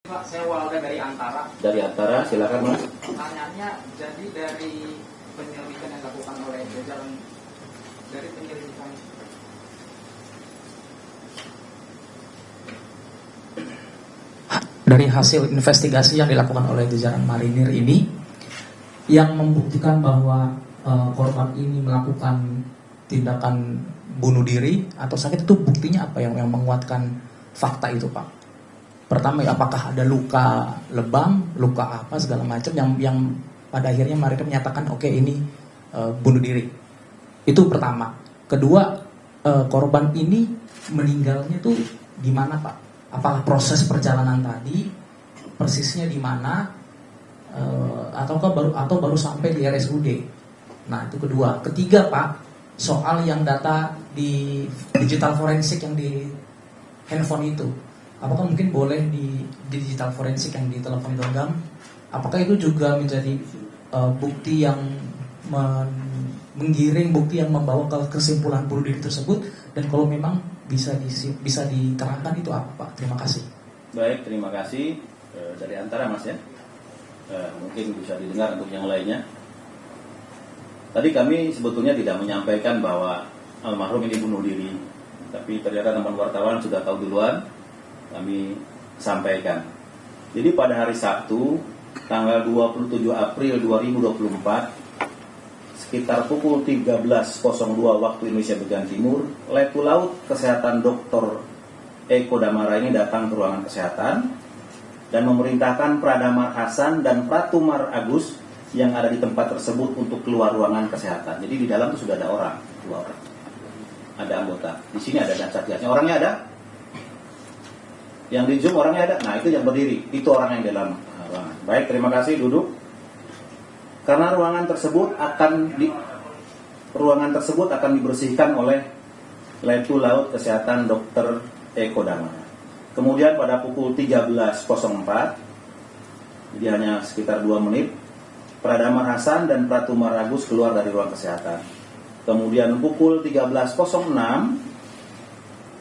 Pak, saya Walda dari Antara. Dari Antara, silakan Mas. Pertanyaannya, jadi dari penyelidikan yang dilakukan oleh jajaran dari penyelidikan dari hasil investigasi yang dilakukan oleh jajaran marinir ini yang membuktikan bahwa korban ini melakukan tindakan bunuh diri atau sakit, itu buktinya apa yang menguatkan fakta itu, Pak? Pertama, apakah ada luka lebam, luka apa segala macam yang pada akhirnya marinir menyatakan oke, ini bunuh diri. Itu pertama. Kedua, korban ini meninggalnya tuh di mana, Pak? Apakah proses perjalanan tadi persisnya di mana, atau baru sampai di RSUD? Nah, itu kedua. Ketiga, Pak, soal yang data di digital forensik yang di handphone itu, apakah mungkin boleh di digital forensik yang di telepon genggam? Apakah itu juga menjadi bukti yang menggiring, bukti yang membawa ke kesimpulan bunuh diri tersebut? Dan kalau memang bisa diterangkan itu apa, Pak? Terima kasih. Baik, terima kasih. Dari Antara, Mas ya. Mungkin bisa didengar untuk yang lainnya. Tadi kami sebetulnya tidak menyampaikan bahwa almarhum ini bunuh diri, tapi ternyata teman wartawan sudah tahu duluan. Kami sampaikan. Jadi pada hari Sabtu, tanggal 27 April 2024, sekitar pukul 13.02 waktu Indonesia bagian timur, Letu Laut Kesehatan Dr. Eko Damara ini datang ke ruangan kesehatan dan memerintahkan Pradamar Hasan dan Pratumar Agus yang ada di tempat tersebut untuk keluar ruangan kesehatan. Jadi di dalam itu sudah ada orang, 2 orang. Ada anggota. Di sini ada dan satgasnya. Orangnya ada? Yang di Zoom orangnya ada? Nah, itu yang berdiri. Itu orang yang dalam ruangan. Baik, terima kasih, duduk. Karena ruangan tersebut akan dibersihkan oleh Letu Laut Kesehatan Dr. Eko Damara. Kemudian pada pukul 13.04, jadi hanya sekitar 2 menit, Pradamar Hasan dan Pratumar Agus keluar dari ruang kesehatan. Kemudian pukul 13.06,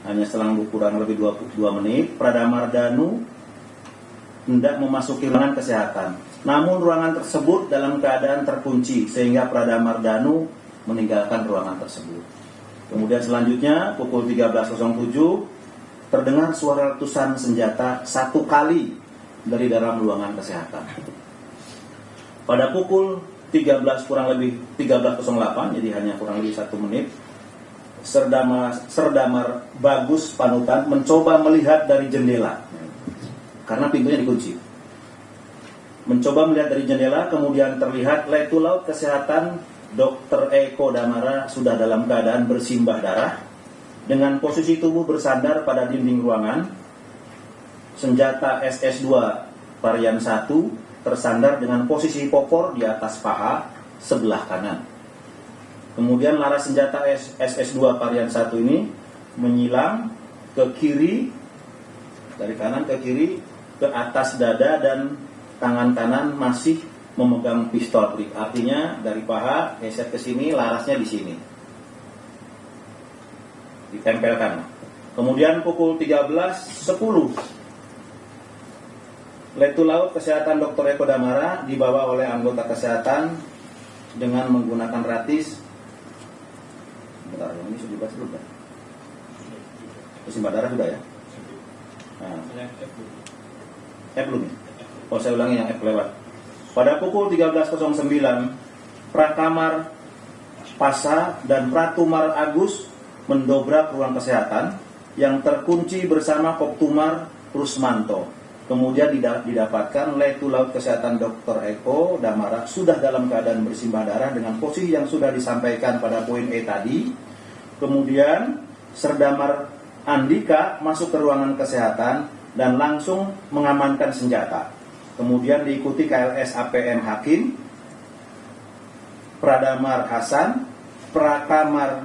hanya selang kurang lebih 22 menit, Pradamar Danu hendak memasuki ruangan kesehatan. Namun ruangan tersebut dalam keadaan terkunci sehingga Pradamar Danu meninggalkan ruangan tersebut. Kemudian selanjutnya pukul 13.07 terdengar suara letusan senjata 1 kali dari dalam ruangan kesehatan. Pada pukul 13.08, jadi hanya kurang lebih 1 menit, Serdamar Bagus Panutan mencoba melihat dari jendela karena pintunya dikunci. Mencoba melihat dari jendela, kemudian terlihat Letu Laut Kesehatan Dr. Eko Damara sudah dalam keadaan bersimbah darah dengan posisi tubuh bersandar pada dinding ruangan. Senjata SS2 varian 1 tersandar dengan posisi popor di atas paha sebelah kanan. Kemudian laras senjata SS2 varian 1 ini menyilang ke kiri, dari kanan ke kiri, ke atas dada, dan tangan kanan masih memegang pistol klik. Artinya dari paha geser ke sini, larasnya di sini. Ditempelkan. Kemudian pukul 13.10, Letu Laut Kesehatan Dr. Eko Damara dibawa oleh anggota kesehatan dengan menggunakan ratis. Bentar, yang ini sudah dibahas belum kan? Bersimbah darah sudah ya? Nah. F belum ya? Oh, saya ulangi yang F lewat. Pada pukul 13.09, Prakamar Pasa dan Pratumar Agus mendobrak ruang kesehatan yang terkunci bersama Koptumar Rusmanto. Kemudian didapatkan Letu Laut Kesehatan Dr. Eko Damara sudah dalam keadaan bersimbah darah dengan posisi yang sudah disampaikan pada poin E tadi. Kemudian Serdamar Andika masuk ke ruangan kesehatan dan langsung mengamankan senjata. Kemudian diikuti KLS APM Hakim, Pradamar Hasan, Prakamar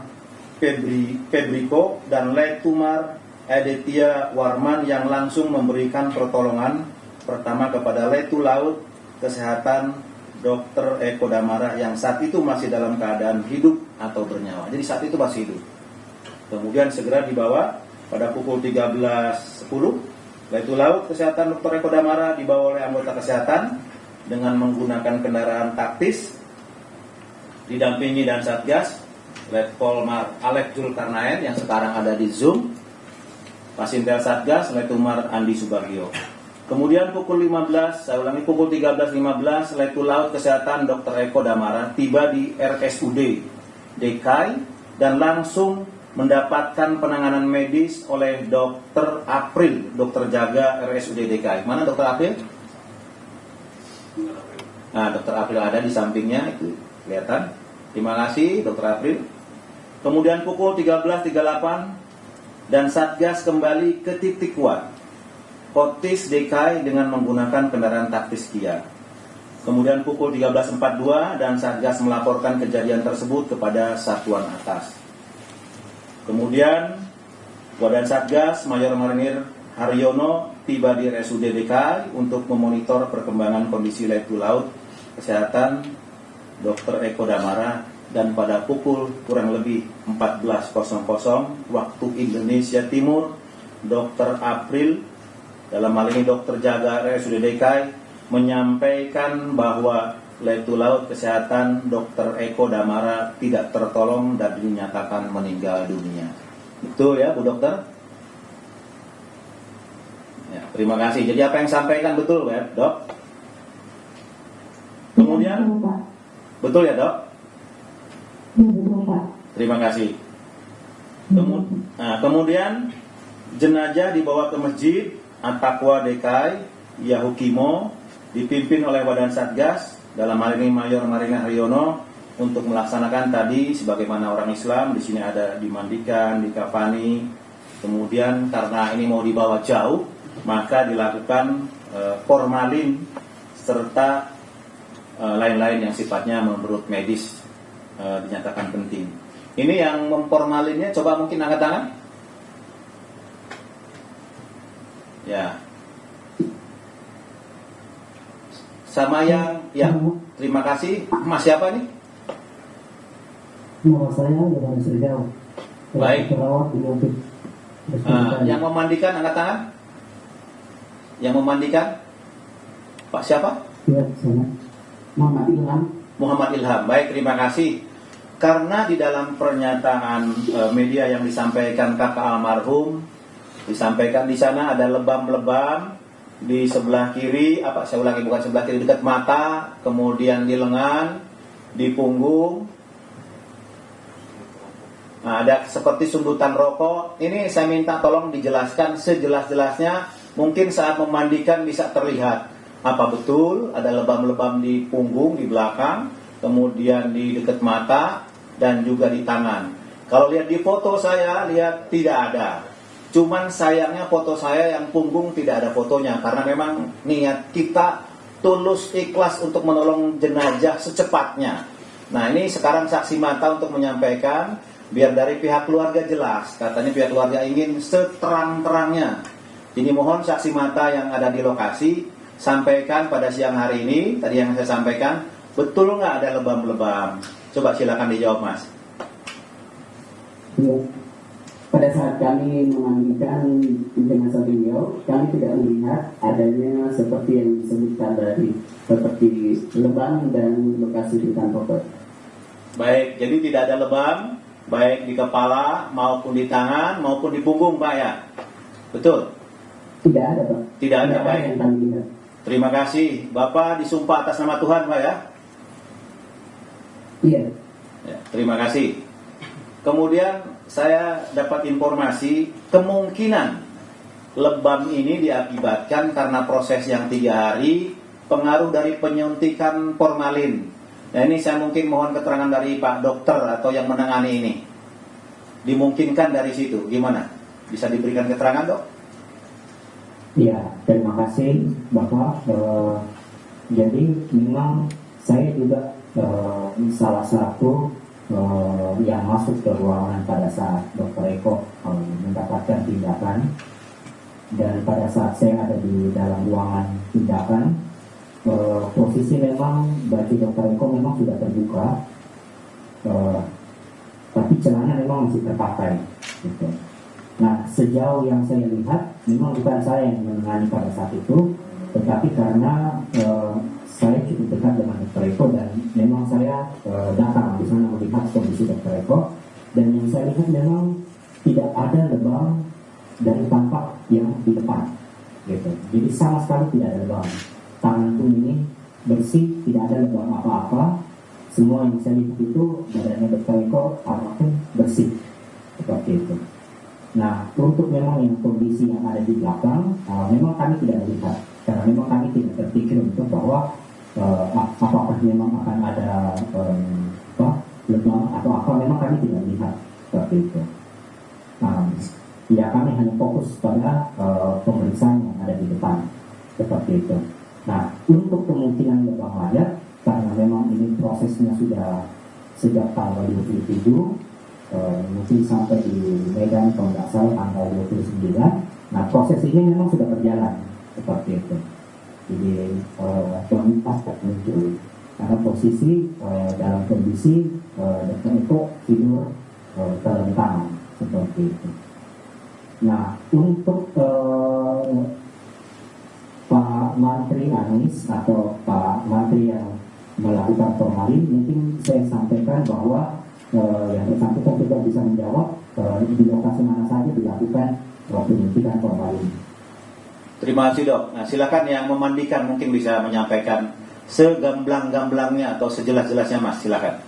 Pebriko, dan Letumar Aditya Warman yang langsung memberikan pertolongan pertama kepada Letu Laut Kesehatan Dr. Eko Damara yang saat itu masih dalam keadaan hidup atau bernyawa. Jadi saat itu masih hidup. Kemudian segera dibawa pada pukul 13.10 Letu Laut Kesehatan Dr. Eko Damara dibawa oleh anggota kesehatan dengan menggunakan kendaraan taktis didampingi dan Satgas Letkol Alek Zulkarnaen yang sekarang ada di Zoom, Pasintel Satgas Letumar Andi Subagio. Kemudian pukul 15, saya ulangi pukul 13.15, Letu Laut Kesehatan Dr. Eko Damara tiba di RSUD DKI dan langsung mendapatkan penanganan medis oleh Dr. April, dokter jaga RSUD DKI. Mana Dr. April? Nah, Dr. April ada di sampingnya, itu kelihatan. Terima kasih Dr. April. Kemudian pukul 13.38 dan Satgas kembali ke titik kuat Kotis DKI dengan menggunakan kendaraan taktis Kia. Kemudian pukul 13.42 dan Satgas melaporkan kejadian tersebut kepada satuan atas. Kemudian Wadan Satgas Mayor Marinir Haryono tiba di RSUD DKI untuk memonitor perkembangan kondisi Letu Laut Kesehatan Dr. Eko Damara, dan pada pukul kurang lebih 14.00 waktu Indonesia Timur, Dr. April, dalam hal ini dokter jaga RSUD DKI, menyampaikan bahwa Letu Laut Kesehatan Dr. Eko Damara tidak tertolong dan dinyatakan meninggal dunia. Betul ya Bu Dokter? Ya, terima kasih. Jadi apa yang sampaikan betul ya Dok? Kemudian betul ya Dok? Terima kasih. Kemudian jenazah dibawa ke Masjid At-Taqwa DKI Yahukimo dipimpin oleh Wadan Satgas, dalam hal ini Mayor Marinir Haryono, untuk melaksanakan tadi sebagaimana orang Islam. Di sini ada dimandikan, dikafani. Kemudian karena ini mau dibawa jauh, maka dilakukan formalin serta lain-lain yang sifatnya menurut medis dinyatakan penting. Ini yang memformalinnya, coba mungkin angkat tangan. Ya. Sama yang, ya, terima kasih. Mas siapa nih? Nama saya Yohan Srijau. Baik. Perawat di Mobil. Yang memandikan angkat tangan. Yang memandikan Pak siapa? Ya, saya Muhammad Ilham. Muhammad Ilham. Baik, terima kasih. Karena di dalam pernyataan media yang disampaikan kakak almarhum, disampaikan di sana ada lebam-lebam di sebelah kiri, saya ulangi, bukan sebelah kiri, dekat mata, kemudian di lengan, di punggung. Nah, ada seperti sundutan rokok. Ini saya minta tolong dijelaskan sejelas-jelasnya. Mungkin saat memandikan bisa terlihat apa betul ada lebam-lebam di punggung, di belakang, kemudian di dekat mata, dan juga di tangan. Kalau lihat di foto saya, lihat tidak ada. Cuman sayangnya foto saya yang punggung tidak ada fotonya, karena memang niat kita tulus ikhlas untuk menolong jenazah secepatnya. Nah, ini sekarang saksi mata untuk menyampaikan, biar dari pihak keluarga jelas. Katanya pihak keluarga ingin seterang-terangnya. Jadi mohon saksi mata yang ada di lokasi sampaikan pada siang hari ini, tadi yang saya sampaikan, betul nggak ada lebam-lebam? Coba silakan dijawab, Mas. Ya. Pada saat kami memandikan jenazah beliau, kami tidak melihat adanya seperti yang disebutkan tadi, seperti lebam dan bekas sundutan rokok. Baik, jadi tidak ada lebam, baik di kepala maupun di tangan maupun di punggung, Pak ya? Betul? Tidak ada, Pak. Tidak ada, baik. Yang kami lihat. Terima kasih. Bapak disumpah atas nama Tuhan, Pak ya? Iya. Ya, terima kasih. Kemudian saya dapat informasi kemungkinan lebam ini diakibatkan karena proses yang 3 hari, pengaruh dari penyuntikan formalin. Nah, ini saya mungkin mohon keterangan dari Pak Dokter atau yang menangani ini. Dimungkinkan dari situ, gimana? Bisa diberikan keterangan, Dok? Ya, terima kasih Bapak. Jadi memang saya juga salah satu yang masuk ke ruangan pada saat Dr. Eko mendapatkan tindakan, dan pada saat saya ada di dalam ruangan tindakan, posisi memang baju Dr. Eko memang sudah terbuka, tapi celana memang masih terpakai gitu. Nah, sejauh yang saya lihat, memang bukan saya yang menangani pada saat itu, tetapi karena saya cukup dekat dengan Dr. Eko dan memang saya datang di sana melihat kondisi Dr. Eko, dan yang saya lihat memang tidak ada lebam dari tampak yang di depan, gitu. Jadi sama sekali tidak ada lebam. Tangan pun ini bersih, tidak ada lebam apa-apa. Semua yang saya lihat itu badannya Dr. Eko apapun bersih, seperti itu. Nah, untuk memang yang kondisi yang ada di belakang, memang kami tidak melihat, karena memang kami tidak terpikir untuk bahwa apakah memang akan ada lebam atau apa, memang kami tidak lihat seperti itu. Ya, kami hanya fokus pada pemeriksaan yang ada di depan, seperti itu. Nah, untuk kemungkinan lebam mayat, karena memang ini prosesnya sudah sejak tanggal 27, mungkin sampai di Medan kalau nggak salah tanggal 29. Nah, proses ini memang sudah berjalan seperti itu. Jadi keempat muncul karena posisi dalam kondisi Dr. Eko tidur terlentang seperti itu. Nah, untuk Pak Menteri Anies atau Pak Menteri yang melakukan formalin, mungkin saya sampaikan bahwa yang bersangkutan juga bisa menjawab di lokasi mana saja dilakukan penyuntikan formalin. Terima kasih, Dok. Nah, silakan yang memandikan mungkin bisa menyampaikan segamblang-gamblangnya atau sejelas-jelasnya, Mas. Silakan.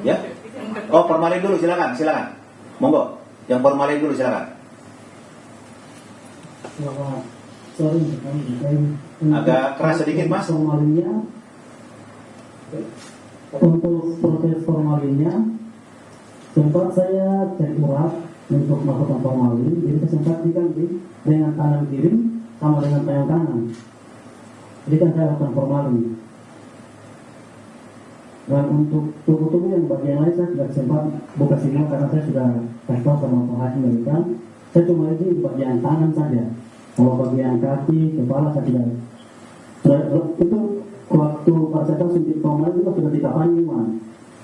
Ya? Oh, formalin dulu, silakan. Monggo. Yang formalin dulu, silakan. Agak keras sedikit, Mas. Formalinnya, untuk proses formalinnya sempat saya cek urat untuk melakukan formalin, jadi saya sempat diganti dengan tangan kiri sama dengan tangan kanan. Jadi kan saya lakukan formalin. Dan untuk tubuh yang bagian lain saya tidak sempat buka sinyal karena saya sudah kasih tahu sama Pak Haji Melikan. Saya cuma ini di bagian tangan saja. Kalau bagian kaki, kepala saya tidak. Itu waktu pas saya suntik formalin itu sudah ditapani, Man.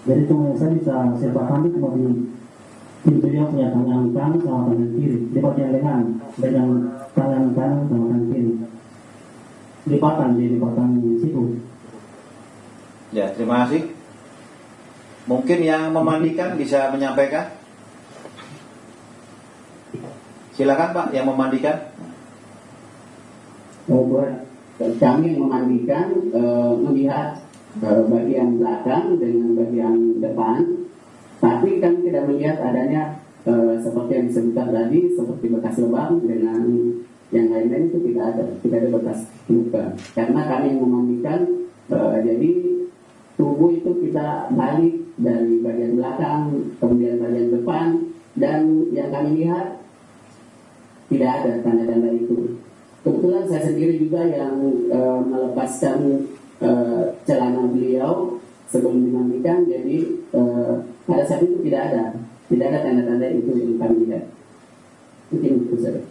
Jadi cuma saya bisa serbakan itu cuma di beliau punya tangan kanan sama tangan kiri, di bagian lengan dengan tangan kanan sama tangan kiri. Lipatan situ. Ya, terima kasih. Mungkin yang memandikan bisa menyampaikan. Silakan, Pak, yang memandikan. Buat kami memandikan melihat bagian belakang dengan bagian depan, tapi kami tidak melihat adanya seperti yang disebutkan tadi, seperti bekas lebam dengan yang lain-lain itu tidak ada bekas luka. Karena kami memandikan, jadi tubuh itu kita balik dari bagian belakang, kemudian bagian depan, dan yang kami lihat tidak ada tanda-tanda itu. Kebetulan saya sendiri juga yang melepaskan celana beliau sebelum dimandikan, jadi pada saat itu tidak ada tanda-tanda itu yang kami lihat. Mungkin itu saja.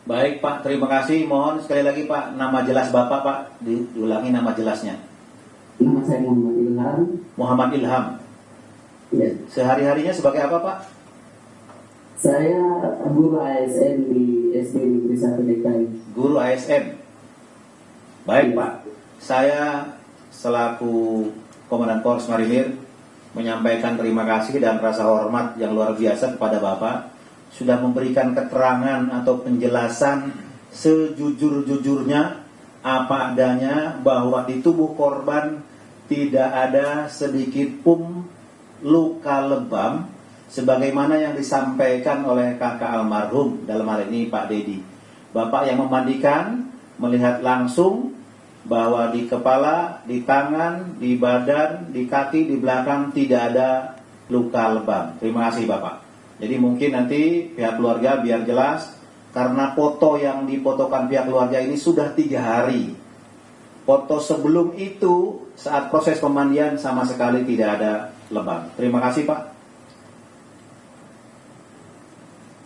Baik, Pak, terima kasih. Mohon sekali lagi, Pak, nama jelas Bapak, Pak, diulangi nama jelasnya. Nama saya Muhammad Ilham. Muhammad Ilham. Ya. Sehari-harinya sebagai apa, Pak? Saya guru ASN di SD Negeri 1 DKI. Guru ASN. Baik, Pak. Saya selaku Komandan Korps Marinir menyampaikan terima kasih dan rasa hormat yang luar biasa kepada Bapak sudah memberikan keterangan atau penjelasan sejujur-jujurnya apa adanya bahwa di tubuh korban tidak ada sedikit pun luka lebam sebagaimana yang disampaikan oleh kakak almarhum, dalam hal ini Pak Dedi. Bapak yang memandikan melihat langsung bahwa di kepala, di tangan, di badan, di kaki, di belakang tidak ada luka lebam. Terima kasih Bapak. Jadi mungkin nanti pihak keluarga biar jelas, karena foto yang difotokan pihak keluarga ini sudah 3 hari. Foto sebelum itu saat proses pemandian sama sekali tidak ada lebam. Terima kasih Pak.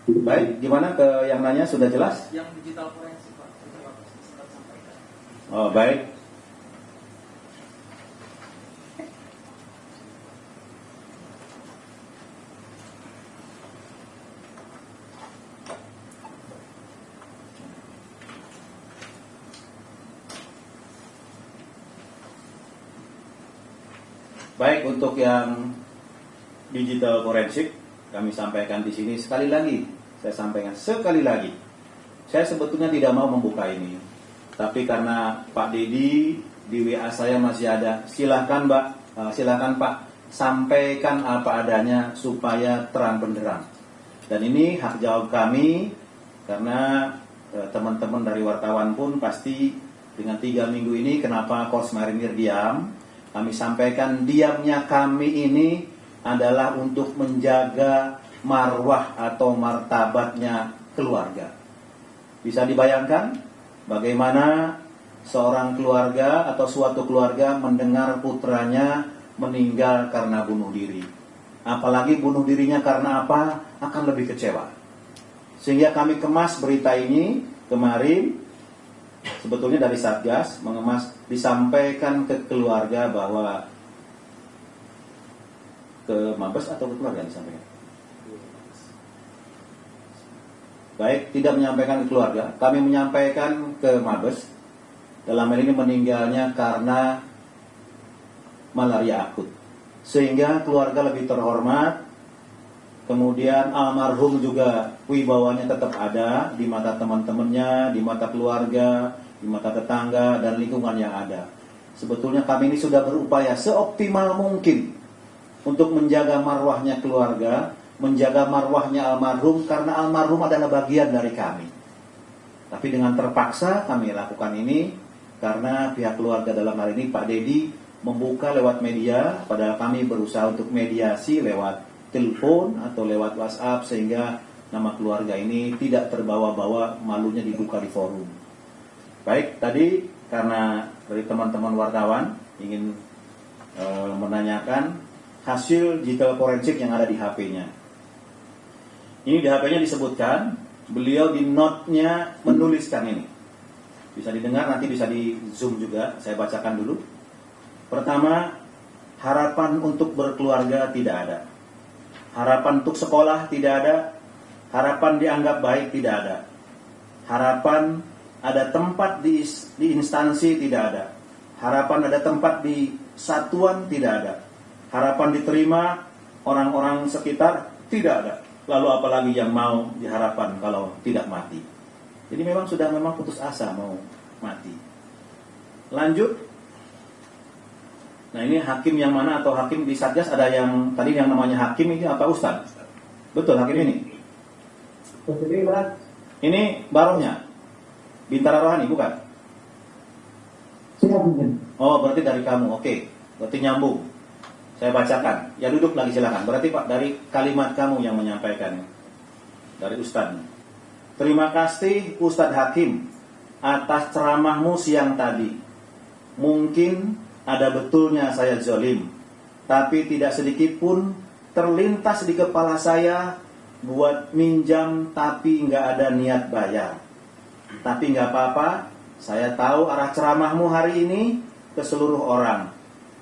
Baik, gimana ke yang nanya sudah jelas? Yang digital forensik Pak, kita sampaikan. Oh baik. Baik, untuk yang digital forensik kami sampaikan di sini sekali lagi. Saya sampaikan sekali lagi. Saya sebetulnya tidak mau membuka ini. Tapi karena Pak Dedi di WA saya masih ada. Silakan Mbak, silakan Pak, sampaikan apa adanya supaya terang benderang. Dan ini hak jawab kami karena teman-teman dari wartawan pun pasti dengan 3 minggu ini kenapa Korps Marinir diam. Kami sampaikan diamnya kami ini adalah untuk menjaga marwah atau martabatnya keluarga. Bisa dibayangkan bagaimana seorang keluarga atau suatu keluarga mendengar putranya meninggal karena bunuh diri. Apalagi bunuh dirinya karena apa? Akan lebih kecewa. Sehingga kami kemas berita ini kemarin, sebetulnya dari Satgas, mengemas, disampaikan ke keluarga bahwa ke Mabes atau ke keluarga disampaikan? Baik, tidak menyampaikan ke keluarga, kami menyampaikan ke Mabes. Dalam hal ini meninggalnya karena malaria akut. Sehingga keluarga lebih terhormat. Kemudian almarhum juga wibawanya tetap ada di mata teman-temannya, di mata keluarga, di mata tetangga, dan lingkungan yang ada. Sebetulnya kami ini sudah berupaya seoptimal mungkin untuk menjaga marwahnya keluarga, menjaga marwahnya almarhum, karena almarhum adalah bagian dari kami. Tapi dengan terpaksa kami lakukan ini, karena pihak keluarga dalam hal ini Pak Dedi membuka lewat media, padahal kami berusaha untuk mediasi lewat telepon atau lewat WhatsApp, sehingga nama keluarga ini tidak terbawa-bawa, malunya dibuka di forum. Baik, tadi karena dari teman-teman wartawan ingin menanyakan hasil digital forensik yang ada di HP-nya. Ini di HP-nya disebutkan, beliau di note-nya menuliskan ini. Bisa didengar, nanti bisa di zoom juga, saya bacakan dulu. Pertama, harapan untuk berkeluarga tidak ada. Harapan untuk sekolah tidak ada. Harapan dianggap baik tidak ada. Harapan ada tempat di instansi tidak ada. Harapan ada tempat di satuan tidak ada. Harapan diterima orang-orang sekitar tidak ada. Lalu apalagi yang mau diharapkan kalau tidak mati. Jadi memang sudah putus asa mau mati. Lanjut. Nah, ini hakim yang mana atau hakim di Satgas ada yang tadi yang namanya hakim ini apa Ustaz? Betul hakim ini? Ini barohnya. Bintara Rohani bukan? Siap mungkin. Oh, berarti dari kamu. Oke. Berarti nyambung. Saya bacakan. Ya duduk lagi silakan. Berarti Pak dari kalimat kamu yang menyampaikan. Dari Ustaz. Terima kasih Ustadz Hakim atas ceramahmu siang tadi. Mungkin ada betulnya saya zolim, tapi tidak sedikit pun terlintas di kepala saya buat minjam tapi nggak ada niat bayar. Tapi nggak apa-apa, saya tahu arah ceramahmu hari ini ke seluruh orang.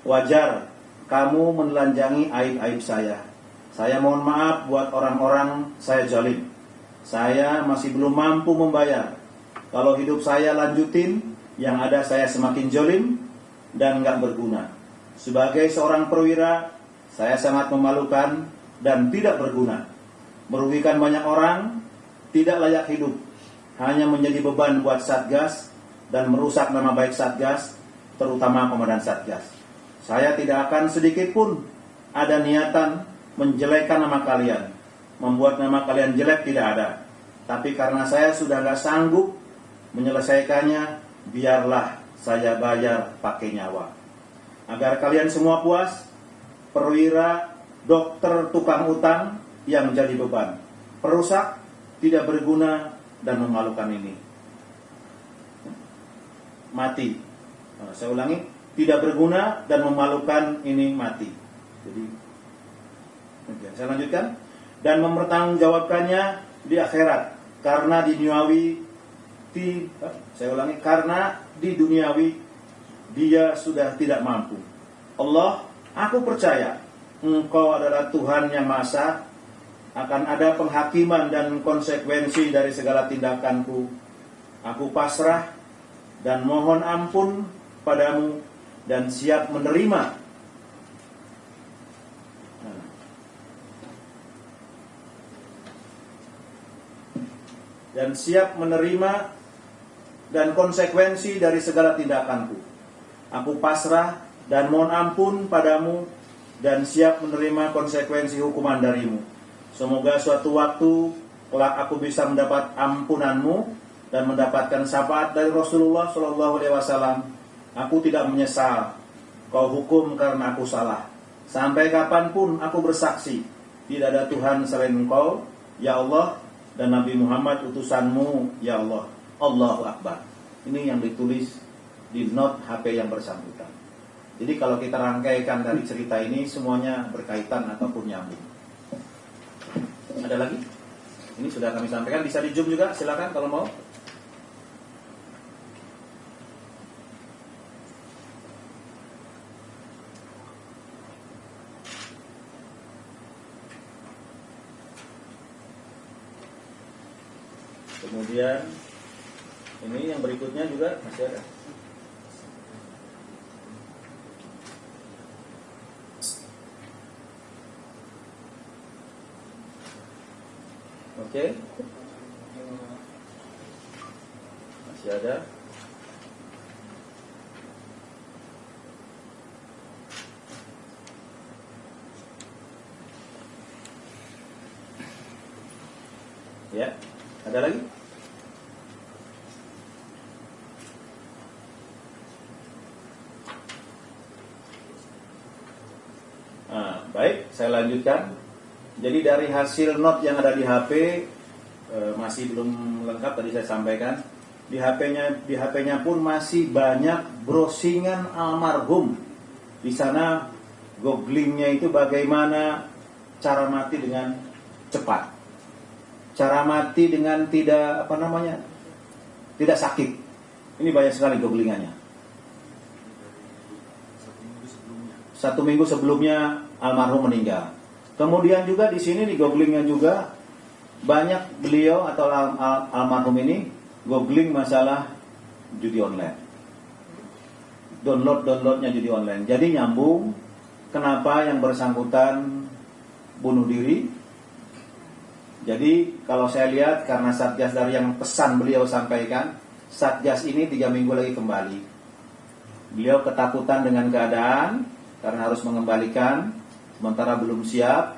Wajar kamu menelanjangi aib-aib saya. Saya mohon maaf buat orang-orang saya zolim. Saya masih belum mampu membayar. Kalau hidup saya lanjutin, yang ada saya semakin zolim dan nggak berguna. Sebagai seorang perwira, saya sangat memalukan dan tidak berguna. Merugikan banyak orang, tidak layak hidup. Hanya menjadi beban buat Satgas dan merusak nama baik Satgas, terutama komandan Satgas. Saya tidak akan sedikit pun ada niatan menjelekkan nama kalian. Membuat nama kalian jelek tidak ada. Tapi karena saya sudah nggak sanggup menyelesaikannya, biarlah saya bayar pakai nyawa. Agar kalian semua puas, perwira, dokter, tukang utang yang menjadi beban, perusak, tidak berguna, dan memalukan ini. Mati. Saya ulangi, tidak berguna dan memalukan ini mati. Jadi, saya lanjutkan. Dan mempertanggungjawabkannya di akhirat. Karena di duniawi, karena di duniawi dia sudah tidak mampu. Allah, aku percaya Engkau adalah Tuhan yang Maha Esa. Akan ada penghakiman dan konsekuensi dari segala tindakanku. Aku pasrah dan mohon ampun padamu dan siap menerima dan siap menerima dan konsekuensi dari segala tindakanku. Aku pasrah dan mohon ampun padamu dan siap menerima konsekuensi hukuman darimu. Semoga suatu waktu kelak aku bisa mendapat ampunanmu dan mendapatkan syafaat dari Rasulullah SAW. Aku tidak menyesal kau hukum karena aku salah. Sampai kapanpun aku bersaksi tidak ada Tuhan selain Engkau, ya Allah, dan Nabi Muhammad utusanmu, ya Allah. Allahu Akbar. Ini yang ditulis di note HP yang bersangkutan. Jadi kalau kita rangkaikan dari cerita ini semuanya berkaitan ataupun nyambung. Ada lagi? Ini sudah kami sampaikan, bisa di zoom juga, silakan kalau mau. Kemudian ini yang berikutnya juga masih ada. Oke. Masih ada. Ya, ada lagi? Baik, saya lanjutkan. Jadi dari hasil note yang ada di HP masih belum lengkap tadi saya sampaikan. Di HP-nya pun masih banyak browsingan almarhum. Di sana googlingnya itu bagaimana cara mati dengan cepat, cara mati dengan tidak tidak sakit. Ini banyak sekali googlingannya. 1 minggu sebelumnya almarhum meninggal. Kemudian juga di sini di googlingnya juga banyak beliau atau almarhum ini googling masalah judi online, downloadnya judi online. Jadi nyambung kenapa yang bersangkutan bunuh diri. Jadi kalau saya lihat karena Satgas dari yang pesan beliau sampaikan, Satgas ini 3 minggu lagi kembali. Beliau ketakutan dengan keadaan karena harus mengembalikan, sementara belum siap.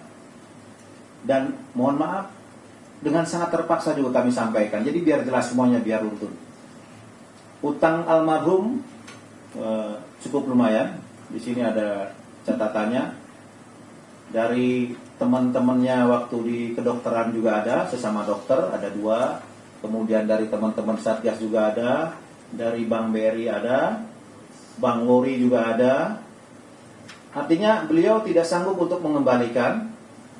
Dan mohon maaf, dengan sangat terpaksa juga kami sampaikan. Jadi biar jelas semuanya, biar runtun. Utang almarhum cukup lumayan. Di sini ada catatannya. Dari teman-temannya waktu di kedokteran juga ada, sesama dokter ada 2. Kemudian dari teman-teman Satgas juga ada, dari Bank BRI ada, Bank Wori juga ada. Artinya beliau tidak sanggup untuk mengembalikan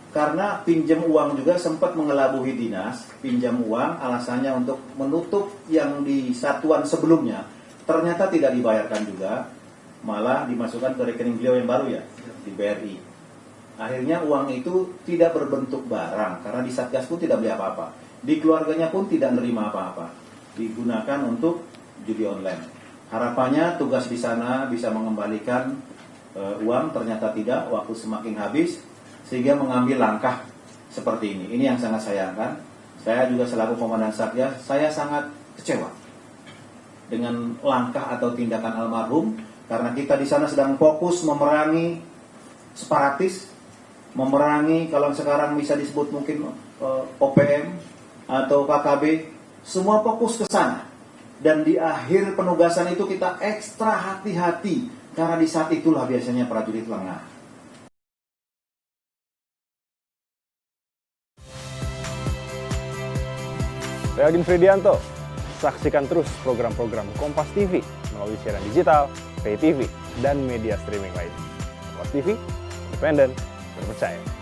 karena pinjam uang juga sempat mengelabui dinas, pinjam uang alasannya untuk menutup yang di satuan sebelumnya. Ternyata tidak dibayarkan juga, malah dimasukkan ke rekening beliau yang baru ya, di BRI. Akhirnya uang itu tidak berbentuk barang karena di Satgas pun tidak beli apa-apa. Di keluarganya pun tidak menerima apa-apa. Digunakan untuk judi online. Harapannya tugas di sana bisa mengembalikan uang, ternyata tidak, waktu semakin habis sehingga mengambil langkah seperti ini. Ini yang sangat sayangkan. Saya juga selaku komandan Satgas, saya sangat kecewa dengan langkah atau tindakan almarhum karena kita di sana sedang fokus memerangi separatis, memerangi kalau sekarang bisa disebut mungkin OPM atau KKB, semua fokus ke sana. Dan di akhir penugasan itu kita ekstra hati-hati karena di saat itulah biasanya prajurit lengah. Saya Odin Fridianto. Saksikan terus program-program Kompas TV melalui siaran digital, pay TV, dan media streaming lain. Kompas TV, independen, terpercaya.